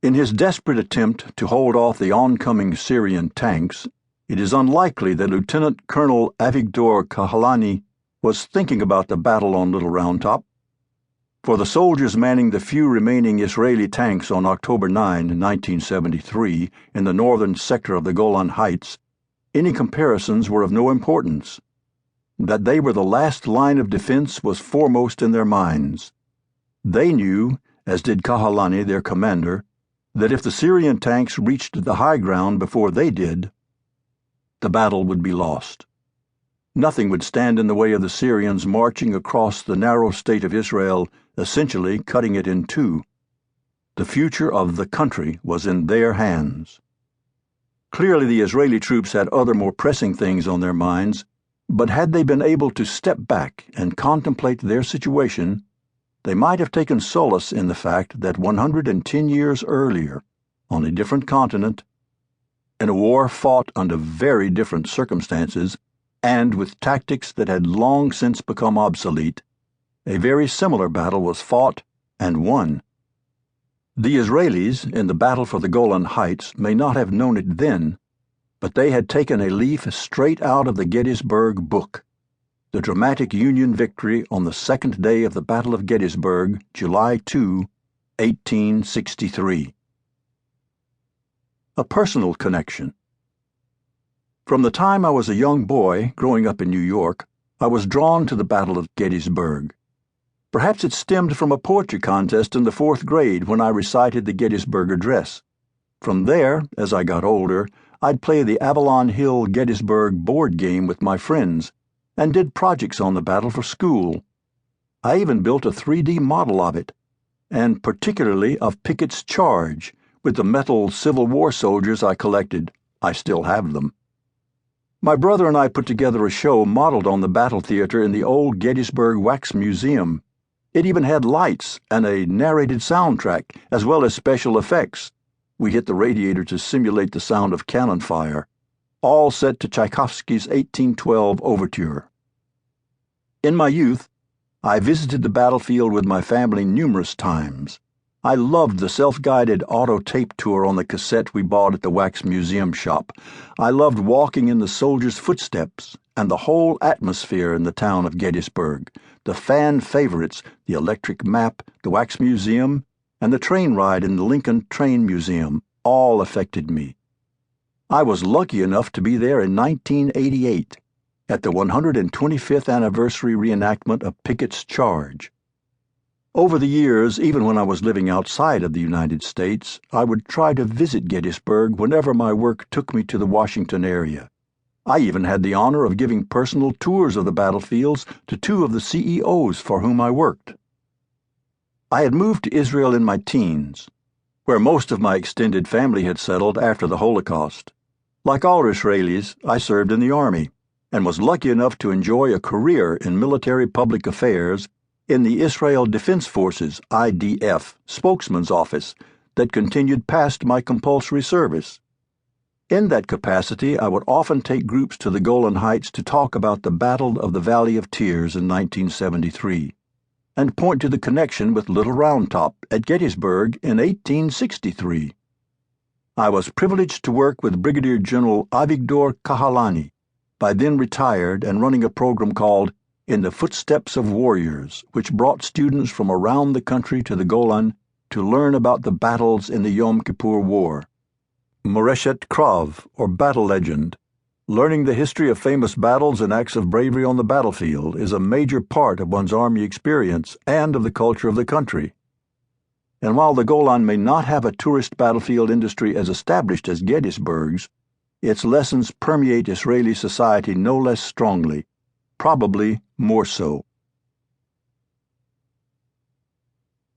In his desperate attempt to hold off the oncoming Syrian tanks, it is unlikely that Lieutenant Colonel Avigdor Kahalani was thinking about the battle on Little Round Top. For the soldiers manning the few remaining Israeli tanks on October 9, 1973, in the northern sector of the Golan Heights, any comparisons were of no importance. That they were the last line of defense was foremost in their minds. They knew, as did Kahalani, their commander, that if the Syrian tanks reached the high ground before they did, the battle would be lost. Nothing would stand in the way of the Syrians marching across the narrow state of Israel, essentially cutting it in two. The future of the country was in their hands. Clearly, the Israeli troops had other more pressing things on their minds, but had they been able to step back and contemplate their situation, they might have taken solace in the fact that 110 years earlier, on a different continent, in a war fought under very different circumstances and with tactics that had long since become obsolete, a very similar battle was fought and won. The Israelis, in the battle for the Golan Heights, may not have known it then, but they had taken a leaf straight out of the Gettysburg book. The dramatic Union victory on the second day of the Battle of Gettysburg, July 2, 1863. A personal connection. From the time I was a young boy, growing up in New York, I was drawn to the Battle of Gettysburg. Perhaps it stemmed from a poetry contest in the 4th grade when I recited the Gettysburg Address. From there, as I got older, I'd play the Avalon Hill Gettysburg board game with my friends, and did projects on the battle for school. I even built a 3D model of it, and particularly of Pickett's Charge, with the metal Civil War soldiers I collected. I still have them. My brother and I put together a show modeled on the battle theater in the old Gettysburg Wax Museum. It even had lights and a narrated soundtrack, as well as special effects. We hit the radiator to simulate the sound of cannon fire, all set to Tchaikovsky's 1812 Overture. In my youth, I visited the battlefield with my family numerous times. I loved the self-guided auto tape tour on the cassette we bought at the Wax Museum shop. I loved walking in the soldiers' footsteps and the whole atmosphere in the town of Gettysburg. The fan favorites, the electric map, the Wax Museum, and the train ride in the Lincoln Train Museum, all affected me. I was lucky enough to be there in 1988, at the 125th anniversary reenactment of Pickett's Charge. Over the years, even when I was living outside of the United States, I would try to visit Gettysburg whenever my work took me to the Washington area. I even had the honor of giving personal tours of the battlefields to 2 of the CEOs for whom I worked. I had moved to Israel in my teens, where most of my extended family had settled after the Holocaust. Like all Israelis, I served in the Army, and was lucky enough to enjoy a career in military public affairs in the Israel Defense Forces (IDF) spokesman's office that continued past my compulsory service. In that capacity, I would often take groups to the Golan Heights to talk about the Battle of the Valley of Tears in 1973, and point to the connection with Little Round Top at Gettysburg in 1863. I was privileged to work with Brigadier General Avigdor Kahalani, by then retired and running a program called In the Footsteps of Warriors, which brought students from around the country to the Golan to learn about the battles in the Yom Kippur War. Moreshet Krav, or Battle Legend, learning the history of famous battles and acts of bravery on the battlefield, is a major part of one's Army experience and of the culture of the country. And while the Golan may not have a tourist battlefield industry as established as Gettysburg's, its lessons permeate Israeli society no less strongly, probably more so.